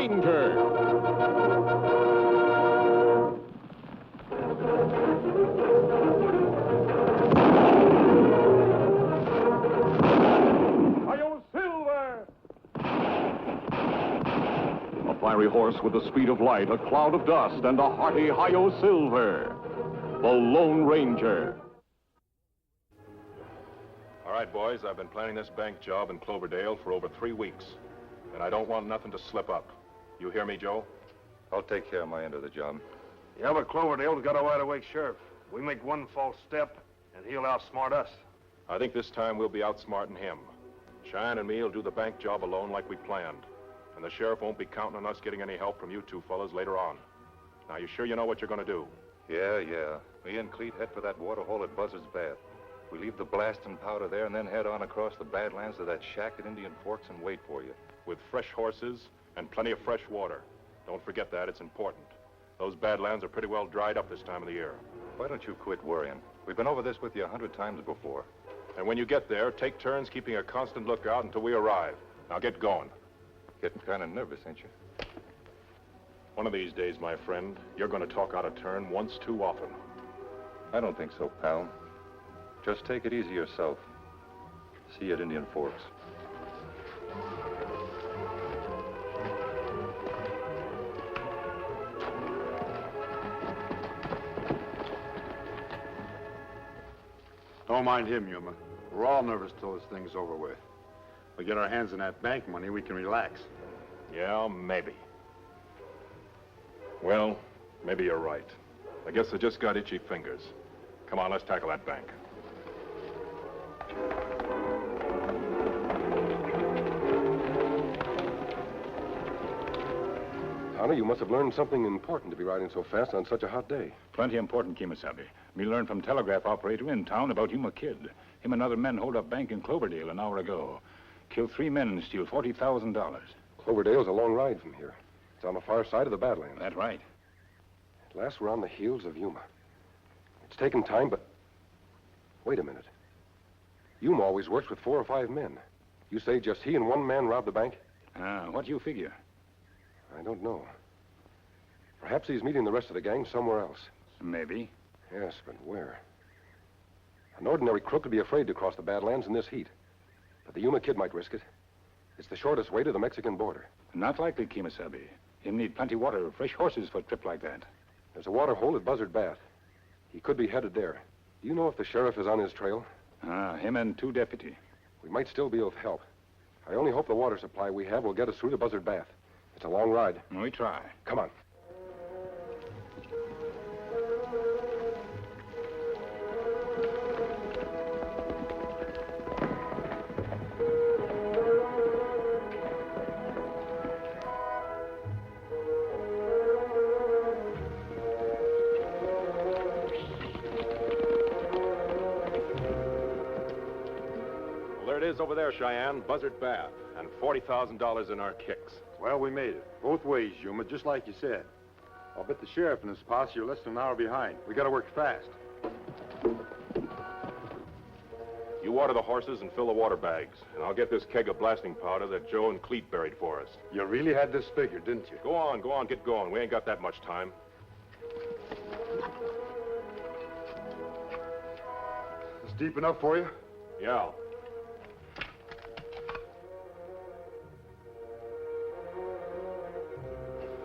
Ranger. A fiery horse with the speed of light, a cloud of dust, and a hearty Hi-Yo Silver. The Lone Ranger. All right, boys, I've been planning this bank job in Cloverdale for over 3 weeks, and I don't want nothing to slip up. You hear me, Joe? I'll take care of my end of the job. Yeah, but Cloverdale's got a wide-awake sheriff. We make one false step, and he'll outsmart us. I think this time we'll be outsmarting him. Cheyenne and me will do the bank job alone like we planned, and the sheriff won't be counting on us getting any help from you two fellas later on. Now, you sure you know what you're going to do? Yeah. Me and Cleet head for that waterhole at Buzzard's Bath. We leave the blasting powder there and then head on across the Badlands to that shack at Indian Forks and wait for you. With fresh horses and plenty of fresh water. Don't forget that, it's important. Those Badlands are pretty well dried up this time of the year. Why don't you quit worrying? We've been over this with you 100 times before. And when you get there, take turns keeping a constant lookout until we arrive. Now get going. Getting kind of nervous, ain't you? One of these days, my friend, you're going to talk out of turn once too often. I don't think so, pal. Just take it easy yourself. See you at Indian Forks. Don't mind him, Yuma. We're all nervous till this thing's over with. We get our hands on that bank money, we can relax. Yeah, maybe. Well, maybe you're right. I guess I just got itchy fingers. Come on, let's tackle that bank. Tonto, you must have learned something important to be riding so fast on such a hot day. Plenty important, Kimasabi. Me learned from telegraph operator in town about Yuma Kid. Him and other men hold up bank in Cloverdale an hour ago. Kill 3 men and steal $40,000. Cloverdale's a long ride from here. It's on the far side of the Badlands. That's right. At last we're on the heels of Yuma. It's taken time, but... Wait a minute. Yuma always works with 4 or 5 men. You say just he and one man robbed the bank? What do you figure? I don't know. Perhaps he's meeting the rest of the gang somewhere else. Maybe. Yes, but where? An ordinary crook would be afraid to cross the Badlands in this heat. But the Yuma Kid might risk it. It's the shortest way to the Mexican border. Not likely, Kimasabi. Him need plenty water, fresh horses for a trip like that. There's a water hole at Buzzard Bath. He could be headed there. Do you know if the sheriff is on his trail? Him and 2 deputy. We might still be of help. I only hope the water supply we have will get us through to Buzzard Bath. It's a long ride. We try. Come on. There it is over there, Cheyenne, Buzzard Bath, and $40,000 in our kicks. Well, we made it. Both ways, Yuma, just like you said. I'll bet the sheriff and his posse are less than an hour behind. We gotta work fast. You water the horses and fill the water bags, and I'll get this keg of blasting powder that Joe and Cleet buried for us. You really had this figured, didn't you? Go on, get going. We ain't got that much time. It's deep enough for you? Yeah.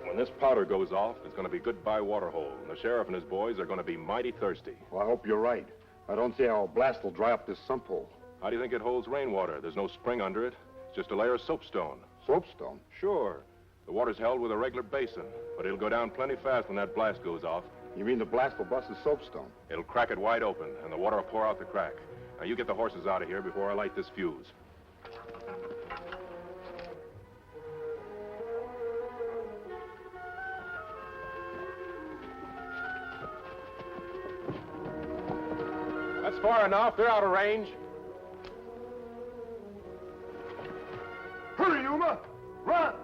When this powder goes off, it's going to be goodbye waterhole, and the sheriff and his boys are going to be mighty thirsty. Well, I hope you're right. I don't see how a blast will dry up this sump hole. How do you think it holds rainwater? There's no spring under it. It's just a layer of soapstone. Soapstone? Sure. The water's held with a regular basin, but it'll go down plenty fast when that blast goes off. You mean the blast will bust the soapstone? It'll crack it wide open, and the water will pour out the crack. Now, you get the horses out of here before I light this fuse. That's far enough. They're out of range. Hurry, Yuma! Run!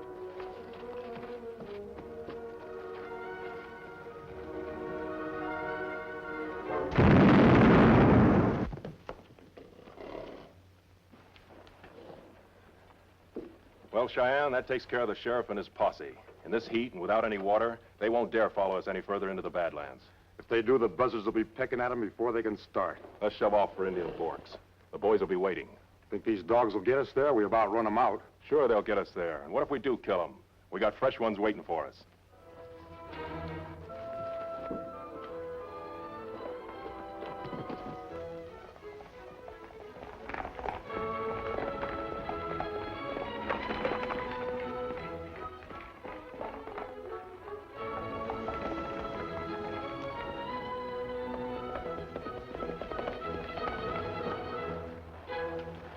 Well, Well, Cheyenne, that takes care of the sheriff and his posse. In this heat and without any water, they won't dare follow us any further into the Badlands. If they do, the buzzards will be pecking at them before they can start. Let's shove off for Indian Forks. The boys will be waiting. Think these dogs will get us there? We about run them out. Sure, they'll get us there. And what if we do kill them? We got fresh ones waiting for us.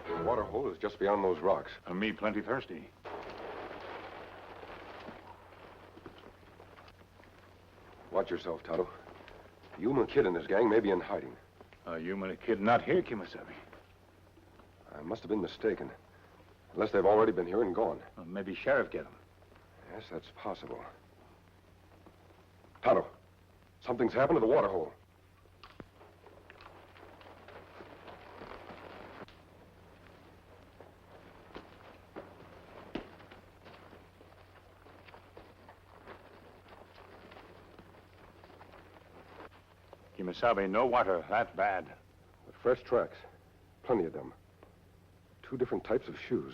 The water hole is just beyond those rocks. And me plenty thirsty. Watch yourself, Tonto. The Yuma Kid and his gang may be in hiding. Yuma Kid not here, Kimasabi. I must have been mistaken. Unless they've already been here and gone. Maybe Sheriff get him. Yes, that's possible. Tonto, something's happened to the water hole. Kimasabi, no water that bad. But fresh tracks. Plenty of them. 2 different types of shoes.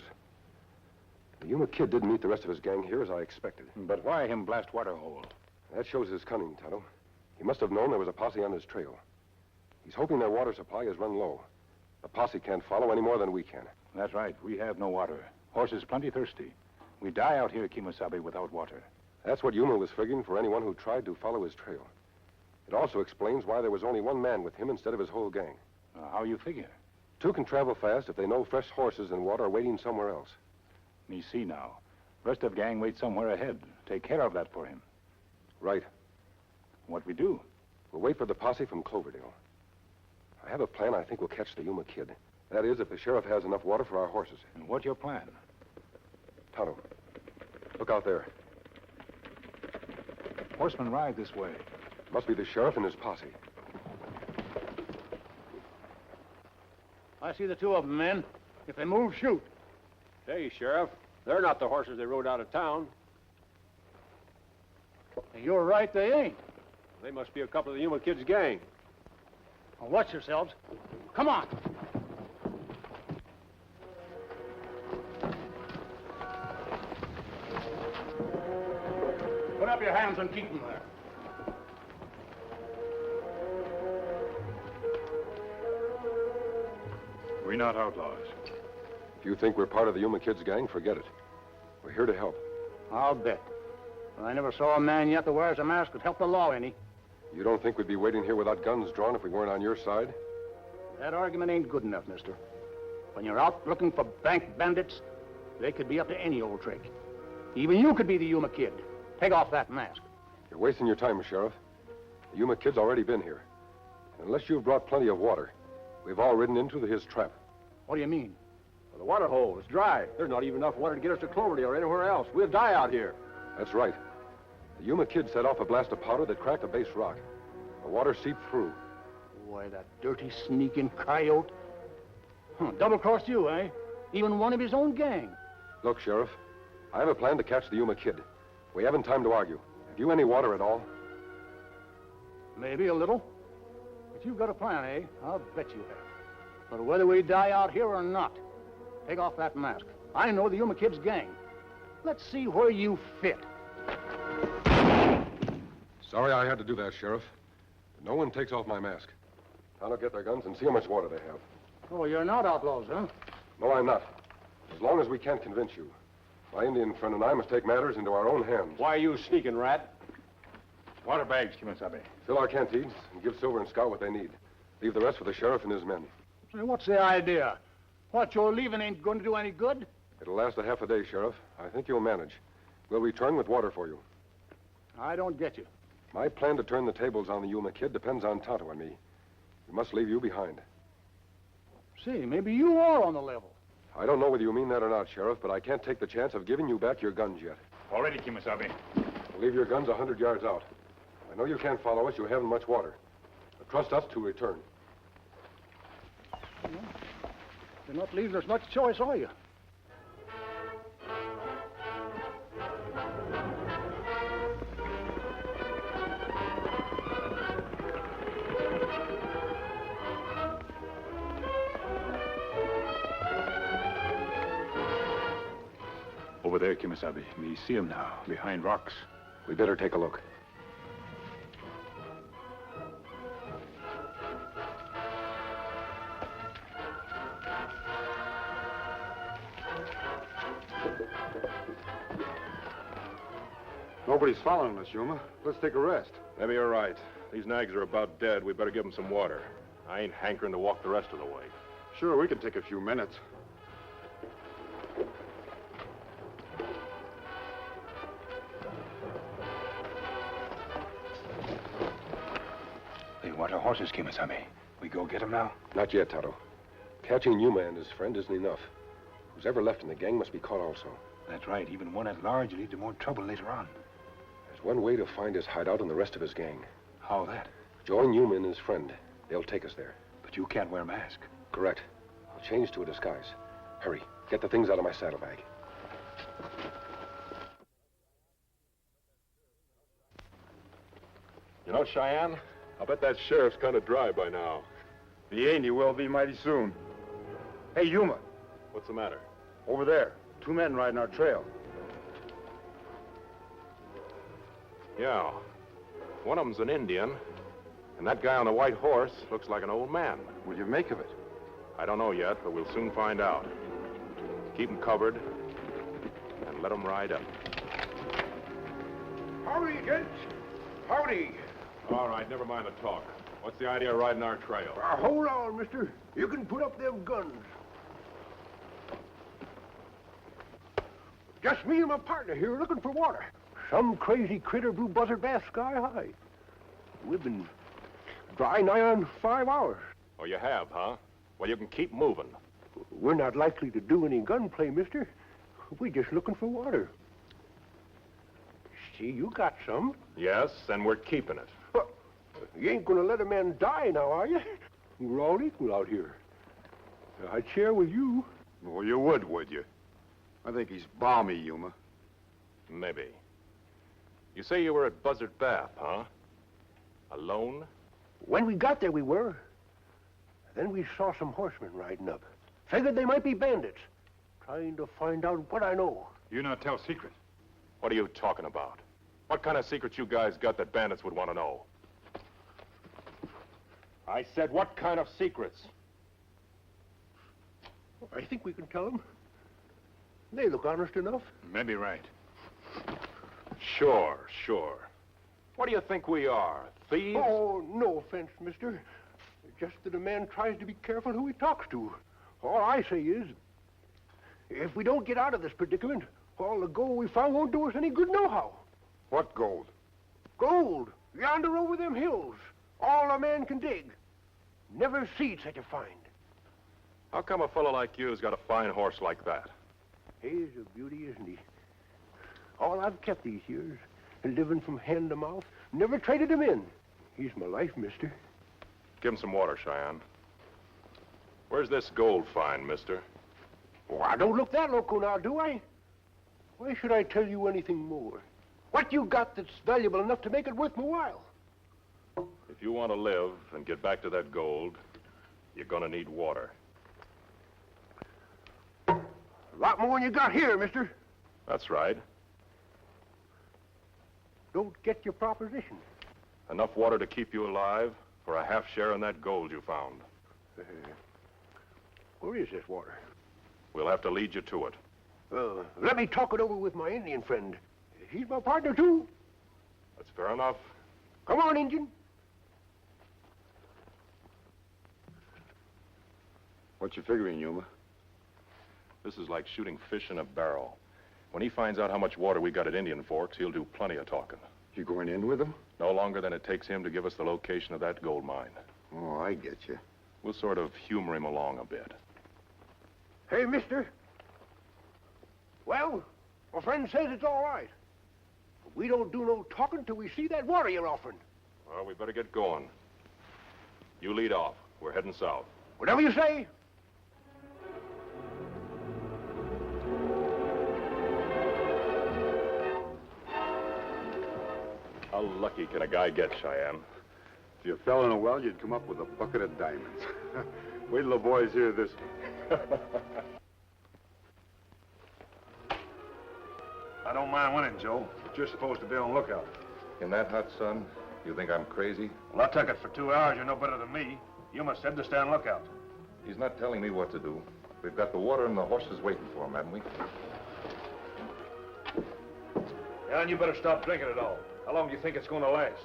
The Yuma Kid didn't meet the rest of his gang here as I expected. But why him blast water hole? That shows his cunning, Tonto. He must have known there was a posse on his trail. He's hoping their water supply has run low. The posse can't follow any more than we can. That's right. We have no water. Horses plenty thirsty. We die out here, Kimasabi, without water. That's what Yuma was figuring for anyone who tried to follow his trail. It also explains why there was only 1 man with him instead of his whole gang. How you figure? 2 can travel fast if they know fresh horses and water are waiting somewhere else. Me see now. Rest of gang wait somewhere ahead. Take care of that for him. Right. What we do? We'll wait for the posse from Cloverdale. I have a plan I think will catch the Yuma Kid. That is, if the sheriff has enough water for our horses. And what's your plan? Tonto, look out there. Horsemen ride this way. Must be the sheriff and his posse. I see the 2 of them, men. If they move, shoot. Hey, Sheriff, they're not the horses they rode out of town. You're right, they ain't. They must be a couple of the Yuma Kid's gang. Now watch yourselves. Come on. Put up your hands and keep them there. We're not outlaws. If you think we're part of the Yuma Kid's gang, forget it. We're here to help. I'll bet. But I never saw a man yet that wears a mask that help the law any. You don't think we'd be waiting here without guns drawn if we weren't on your side? That argument ain't good enough, mister. When you're out looking for bank bandits, they could be up to any old trick. Even you could be the Yuma Kid. Take off that mask. You're wasting your time, Sheriff. The Yuma Kid's already been here. And unless you've brought plenty of water, we've all ridden into his trap. What do you mean? Well, the water hole is dry. There's not even enough water to get us to Cloverdale or anywhere else. We'll die out here. That's right. The Yuma Kid set off a blast of powder that cracked a base rock. The water seeped through. Why, that dirty, sneaking coyote. Double-crossed you, eh? Even one of his own gang. Look, Sheriff, I have a plan to catch the Yuma Kid. We haven't time to argue. Have you any water at all? Maybe a little. But you've got a plan, eh? I'll bet you have. But whether we die out here or not, take off that mask. I know the Yuma Kid's gang. Let's see where you fit. Sorry I had to do that, Sheriff. But no one takes off my mask. I'll get their guns and see how much water they have. Oh, you're not outlaws, huh? No, I'm not. As long as we can't convince you. My Indian friend and I must take matters into our own hands. Why are you sneaking, rat? Water bags, Kimasabi. Fill our canteens and give Silver and Scout what they need. Leave the rest for the sheriff and his men. Say, what's the idea? What you're leaving ain't going to do any good? It'll last a half a day, Sheriff. I think you'll manage. We'll return with water for you. I don't get you. My plan to turn the tables on the Yuma Kid depends on Tonto and me. We must leave you behind. See, maybe you are on the level. I don't know whether you mean that or not, Sheriff, but I can't take the chance of giving you back your guns yet. Already, Kimasabi. Leave your guns 100 yards out. I know you can't follow us. You haven't much water. But trust us to return. You're not leaving us much choice, are you? Over there, Kimasabi. We see him now, behind rocks. We better take a look. Nobody's following us, Yuma. Let's take a rest. Maybe you're right. These nags are about dead. We better give them some water. I ain't hankering to walk the rest of the way. Sure, we can take a few minutes. They want our horses, Kimasabi. We go get them now? Not yet, Tonto. Catching Yuma and his friend isn't enough. Who's ever left in the gang must be caught also. That's right. Even one at large will lead to more trouble later on. There's one way to find his hideout and the rest of his gang. How that? Join Yuma and his friend. They'll take us there. But you can't wear a mask. Correct. I'll change to a disguise. Hurry. Get the things out of my saddlebag. You know, Cheyenne, I bet that sheriff's kind of dry by now. If he ain't, he will be mighty soon. Hey, Yuma. What's the matter? Over there. 2 men riding our trail. Yeah. One of them's an Indian, and that guy on the white horse looks like an old man. What do you make of it? I don't know yet, but we'll soon find out. Keep them covered, and let them ride up. Howdy, gents. Howdy. All right, never mind the talk. What's the idea of riding our trail? Hold on, mister. You can put up them guns. Just me and my partner here looking for water. Some crazy critter blew buzzard bass sky high. We've been dry nigh on 5 hours. Oh, you have, huh? Well, you can keep moving. We're not likely to do any gunplay, mister. We're just looking for water. See, you got some. Yes, and we're keeping it. But you ain't gonna let a man die now, are you? We're all equal out here. I'd share with you. Well, you would you? I think he's balmy, Yuma. Maybe. You say you were at Buzzard Bath, huh? Alone? When we got there, we were. Then we saw some horsemen riding up. Figured they might be bandits. Trying to find out what I know. You not tell secret. What are you talking about? What kind of secrets you guys got that bandits would want to know? I said, what kind of secrets? I think we can tell them. They look honest enough. Maybe right. Sure. What do you think we are, thieves? Oh, no offense, mister. Just that a man tries to be careful who he talks to. All I say is, if we don't get out of this predicament, all the gold we found won't do us any good nohow. What gold? Gold, yonder over them hills. All a man can dig. Never seed such a find. How come a fellow like you's got a fine horse like that? He's a beauty, isn't he? All I've kept these years, living from hand to mouth, never traded him in. He's my life, mister. Give him some water, Cheyenne. Where's this gold find, mister? Oh, I don't look that loco now, do I? Why should I tell you anything more? What you got that's valuable enough to make it worth my while? If you want to live and get back to that gold, you're gonna need water. A lot more than you got here, mister. That's right. Don't get your proposition. Enough water to keep you alive for a half share in that gold you found. Where is this water? We'll have to lead you to it. Let me talk it over with my Indian friend. He's my partner, too. That's fair enough. Come on, Injun. What you figuring, Yuma? This is like shooting fish in a barrel. When he finds out how much water we got at Indian Forks, he'll do plenty of talking. You going in with him? No longer than it takes him to give us the location of that gold mine. Oh, I get you. We'll sort of humor him along a bit. Hey, mister. Well, my friend says it's all right. But we don't do no talking till we see that water you're offering. Well, we better get going. You lead off. We're heading south. Whatever you say. How lucky can a guy get, Cheyenne? If you fell in a well, you'd come up with a bucket of diamonds. Wait till the boys hear this. I don't mind winning, Joe, but you're supposed to be on lookout. In that hot sun, you think I'm crazy? Well, I took it for 2 hours. You're no better than me. You must said to stay on lookout. He's not telling me what to do. We've got the water and the horses waiting for him, haven't we? Yeah, and you better stop drinking it all. How long do you think it's going to last?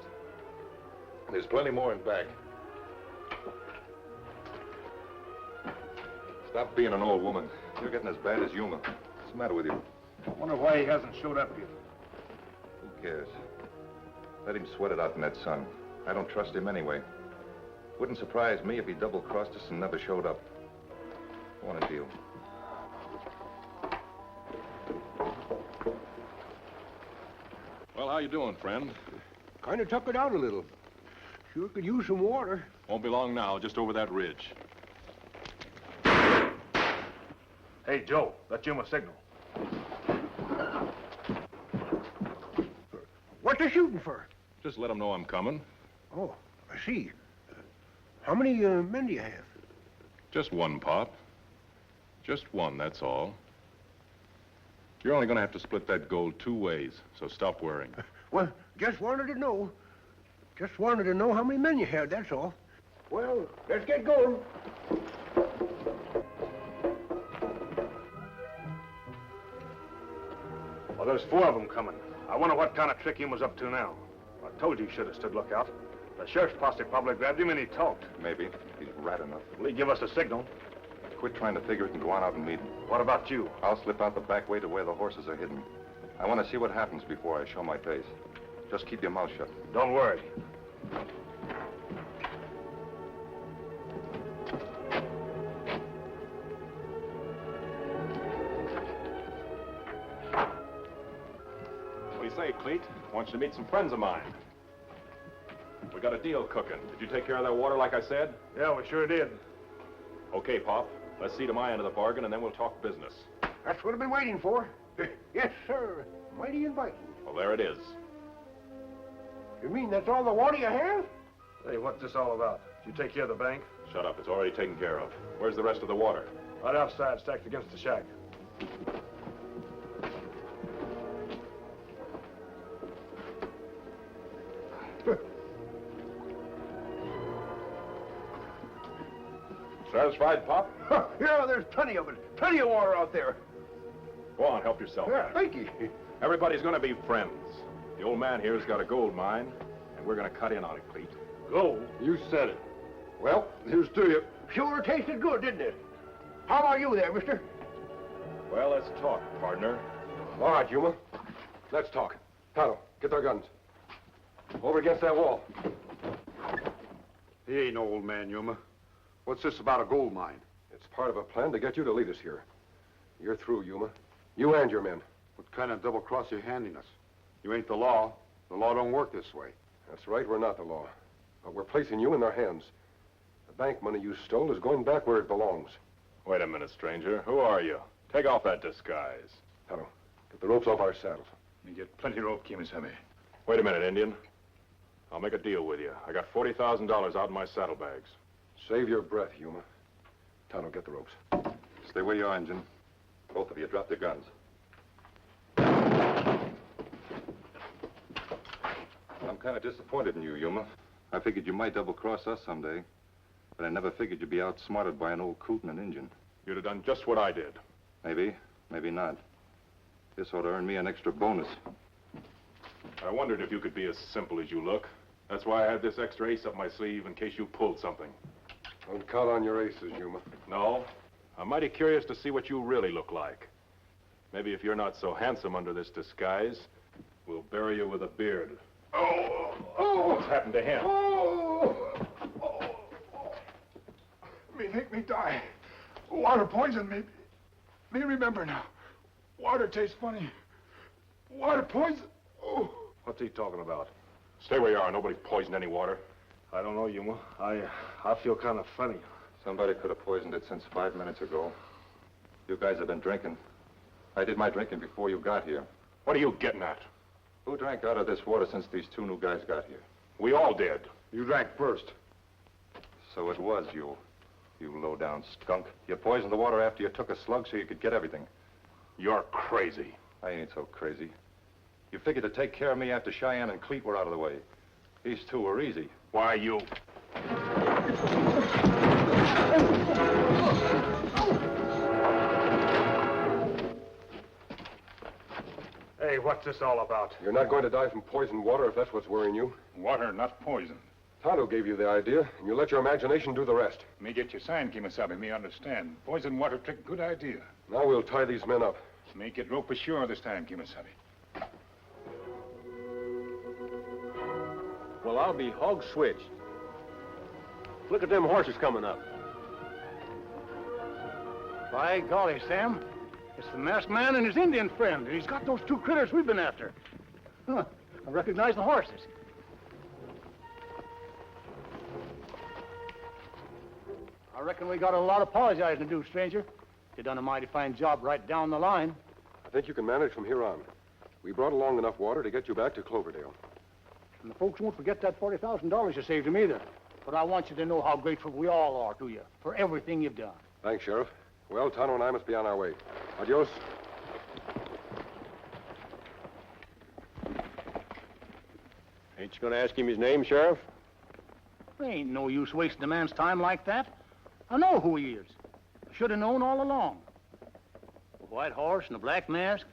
There's plenty more in back. Stop being an old woman. You're getting as bad as Yuma. What's the matter with you? I wonder why he hasn't showed up yet. Who cares? Let him sweat it out in that sun. I don't trust him anyway. Wouldn't surprise me if he double-crossed us and never showed up. I want a deal. Well, how you doing, friend? Kind of tuckered out a little. Sure could use some water. Won't be long now, just over that ridge. Hey, Joe, that's Yuma signal. What you shooting for? Just let him know I'm coming. Oh, I see. How many men do you have? Just one, Pop. Just one, that's all. You're only going to have to split that gold 2 ways, so stop worrying. Well, just wanted to know. Just wanted to know how many men you had, that's all. Well, let's get going. Well, there's 4 of them coming. I wonder what kind of trick he was up to now. I told you he should have stood lookout. The sheriff's posse probably grabbed him and he talked. Maybe. He's rat enough. Will he give us a signal? Quit trying to figure it and go on out and meet him. What about you? I'll slip out the back way to where the horses are hidden. I want to see what happens before I show my face. Just keep your mouth shut. Don't worry. What do you say, Cleet? I want you to meet some friends of mine. We got a deal cooking. Did you take care of that water like I said? Yeah, we sure did. Okay, Pop. Let's see to my end of the bargain, and then we'll talk business. That's what I've been waiting for. Yes, sir. Mighty inviting. Well, there it is. You mean that's all the water you have? Hey, what's this all about? Did you take care of the bank? Shut up. It's already taken care of. Where's the rest of the water? Right outside, stacked against the shack. Satisfied, Pop? Yeah, there's plenty of it. Plenty of water out there. Go on, help yourself. Yeah, thank you. Everybody's going to be friends. The old man here's got a gold mine, and we're going to cut in on it, Cleet. Gold? You said it. Well, here's to you. Sure tasted good, didn't it? How about you there, mister? Well, let's talk, partner. All right, Yuma. Let's talk. Tonto, get their guns. Over against that wall. He ain't no old man, Yuma. What's this about a gold mine? It's part of a plan to get you to lead us here. You're through, Yuma. You and your men. What kind of double cross you handing us? You ain't the law. The law don't work this way. That's right, we're not the law. But we're placing you in their hands. The bank money you stole is going back where it belongs. Wait a minute, stranger. Who are you? Take off that disguise. Tonto, get the ropes off our saddles. You get plenty rope, Kimasabi. Wait a minute, Indian. I'll make a deal with you. I got $40,000 out in my saddlebags. Save your breath, Yuma. Tonto, get the ropes. Stay where you are, Injun. Both of you drop your guns. I'm kind of disappointed in you, Yuma. I figured you might double-cross us someday. But I never figured you'd be outsmarted by an old coot and an Injun. You'd have done just what I did. Maybe, maybe not. This ought to earn me an extra bonus. I wondered if you could be as simple as you look. That's why I had this extra ace up my sleeve in case you pulled something. Don't count on your aces, Yuma. No? I'm mighty curious to see what you really look like. Maybe if you're not so handsome under this disguise, we'll bury you with a beard. What's happened to him? Me make me die. Water poisoned me. Me remember now. Water tastes funny. Water poison. Oh. What's he talking about? Stay where you are. Nobody's poisoned any water. I don't know, Yuma. I feel kind of funny. Somebody could have poisoned it since 5 minutes ago. You guys have been drinking. I did my drinking before you got here. What are you getting at? Who drank out of this water since these 2 new guys got here? We all did. You drank first. So it was you low-down skunk. You poisoned the water after you took a slug so you could get everything. You're crazy. I ain't so crazy. You figured to take care of me after Cheyenne and Cleet were out of the way. These two were easy. Why, you... Hey, what's this all about? You're not going to die from poisoned water if that's what's worrying you. Water, not poison. Tonto gave you the idea, and you let your imagination do the rest. Me get your sign, Kimasabi. Me understand. Poison water trick, good idea. Now we'll tie these men up. Make it rope ashore this time, Kimasabi. Well, I'll be hog switched. Look at them horses coming up. By golly, Sam. It's the masked man and his Indian friend, and he's got those two critters we've been after. Huh. I recognize the horses. I reckon we got a lot of apologizing to do, stranger. You done a mighty fine job right down the line. I think you can manage from here on. We brought along enough water to get you back to Cloverdale. And the folks won't forget that $40,000 you saved them either. But I want you to know how grateful we all are to you for everything you've done. Thanks, Sheriff. Well, Tonto and I must be on our way. Adios. Ain't you gonna ask him his name, Sheriff? There ain't no use wasting a man's time like that. I know who he is. I should have known all along. The white horse and the black mask,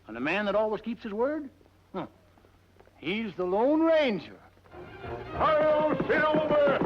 and the man that always keeps his word? Huh. He's the Lone Ranger. Hi-yo, Silver!